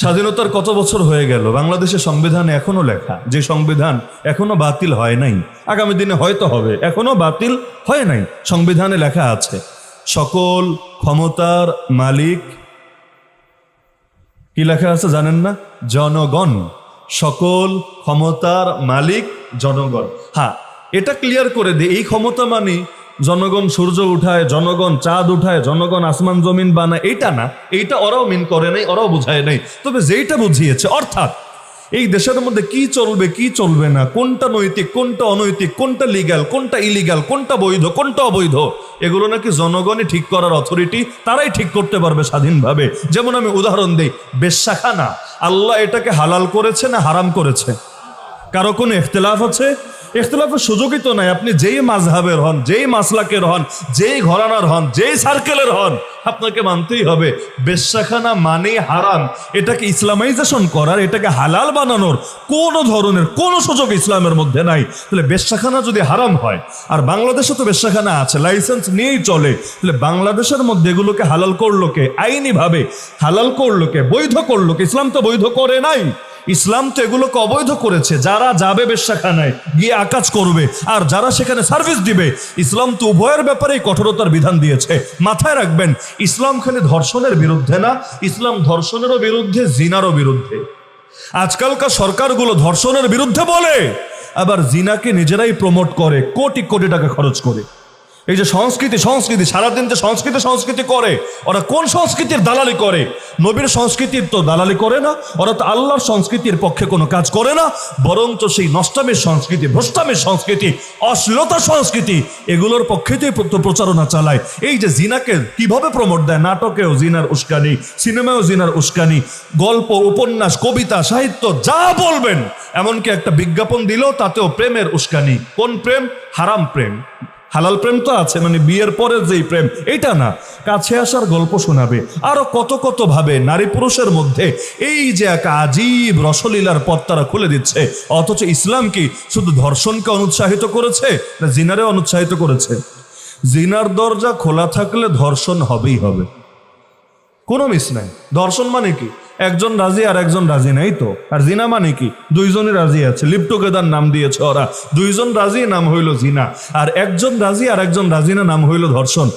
স্বাধীনতার কত বছর হয়ে গেল, বাংলাদেশের সংবিধানে এখনো লেখা, যে সংবিধান এখনো বাতিল হয় নাই, আগামী দিনে হয়তো হবে, এখনো বাতিল হয় নাই, সংবিধানে লেখা আছে সকল ক্ষমতার মালিক, কি লেখা আছে জানেন না? জনগণ। সকল ক্ষমতার মালিক জনগণ। হ্যাঁ, এটা ক্লিয়ার করে দিই, এই ক্ষমতা মানে জনগণ সূর্য উঠায়, জনগণ চাঁদ উঠায়, জনগণ আসমান জমিন বানায়, এইটা না। এইটা ওরাও মিন করে নাই, ওরাও বুঝায় নাই। তবে যেইটা বুঝিয়েছে, অর্থাৎ এই দেশের মধ্যে কি চলবে কি চলবে না, কোনটা নৈতিক কোনটা অনৈতিক, কোনটা লিগ্যাল কোনটা ইলিগ্যাল, কোনটা বৈধ কোনটা অবৈধ, এগুলো নাকি জনগণই ঠিক করার অথরিটি, তারাই ঠিক করতে পারবে স্বাধীনভাবে। যেমন আমি উদাহরণ দিই, বেশ্যাখানা আল্লাহ এটাকে হালাল করেছে না হারাম করেছে? কারো কোনো ইখতিলাফ আছে? ইখতিলাফের সুযোগই তো নাই। আপনি যেই মাযহাবের হন, যেই মাসলাকের হন, যেই ঘরানার হন, যেই সার্কেলের হন, আপনাকে মানতেই হবে বেশ্যাখানা মানে হারাম। এটাকে ইসলামাইজেশন করার, এটাকে হালাল বানানোর কোনো ধরনের কোনো সুযোগ ইসলামের মধ্যে নাই। তাহলে বেশ্যাখানা যদি হারাম হয়, আর বাংলাদেশে তো বেশ্যাখানা আছে, লাইসেন্স নিয়েই চলে, তাহলে বাংলাদেশের মধ্যে এগুলোকে হালাল করলো কে? আইনিভাবে হালাল করলো কে? বৈধ করলো কে? ইসলাম তো বৈধ করে নাই, ইসলাম তো এগুলোকে অবৈধ করেছে। যারা যাবে বেশ্যাখানায় গিয়ে আকাজ করবে, আর যারা সেখানে সার্ভিস দিবে, ইসলাম তো উভয়ের ব্যাপারেই কঠোরতার বিধান দিয়েছে। মাথায় রাখবেন, ইসলাম খালি ধর্ষণের বিরুদ্ধে না, ইসলাম ধর্ষণেরও বিরুদ্ধে, জিনারও বিরুদ্ধে। আজকালকার সরকারগুলো ধর্ষণের বিরুদ্ধে বলে, আবার জিনাকে নিজেরাই প্রমোট করে কোটি কোটি টাকা খরচ করে। এই যে সংস্কৃতি সংস্কৃতি সারাদিন যে সংস্কৃতি করে, ওরা কোন সংস্কৃতির দালালি করে? নবীর সংস্কৃতির তো দালালি করে না, ওরা তো আল্লাহর সংস্কৃতির পক্ষে কোনো কাজ করে না, বরঞ্চ সেই নষ্টামের সংস্কৃতি, ভ্রষ্টামের সংস্কৃতি, অশ্লীলতার সংস্কৃতি, এগুলোর পক্ষেতেই প্রচারণা চালায়। এই যে জিনাকে কিভাবে প্রমোট দেয়, নাটকেও জিনার উস্কানি, সিনেমাও জিনার উস্কানি, গল্প উপন্যাস কবিতা সাহিত্য যা বলবেন, এমনকি একটা বিজ্ঞাপন দিল তাতেও প্রেমের উস্কানি। কোন প্রেম? হারাম প্রেম। হালাল প্রেম তো আছে, মানে বিয়ের পরের যেই প্রেম, এটা না। কাছে আসার গল্প শোনাবে, আরো কত কত ভাবে নারী পুরুষের মধ্যে এই যে এক আজীব রসলীলার পথ তারা খুলে দিচ্ছে। অথচ ইসলাম কি শুধু ধর্ষণকে অনুৎসাহিত করেছে না জিনারে অনুৎসাহিত করেছে? জিনার দরজা খোলা থাকলে ধর্ষণ হবেই হবে, কোনো মিস নাই। ধর্ষণ মানে কি? একজন রাজি আর একজন রাজি নাই তো। আর জিনা মানে কি? দুইজনই রাজি আছে, লিভ টুগেদার নাম দিয়েছে ওরা, দুইজন রাজি নাম হইল জিনা, আর একজন রাজি আর একজন রাজি না নাম হইল ধর্ষণ।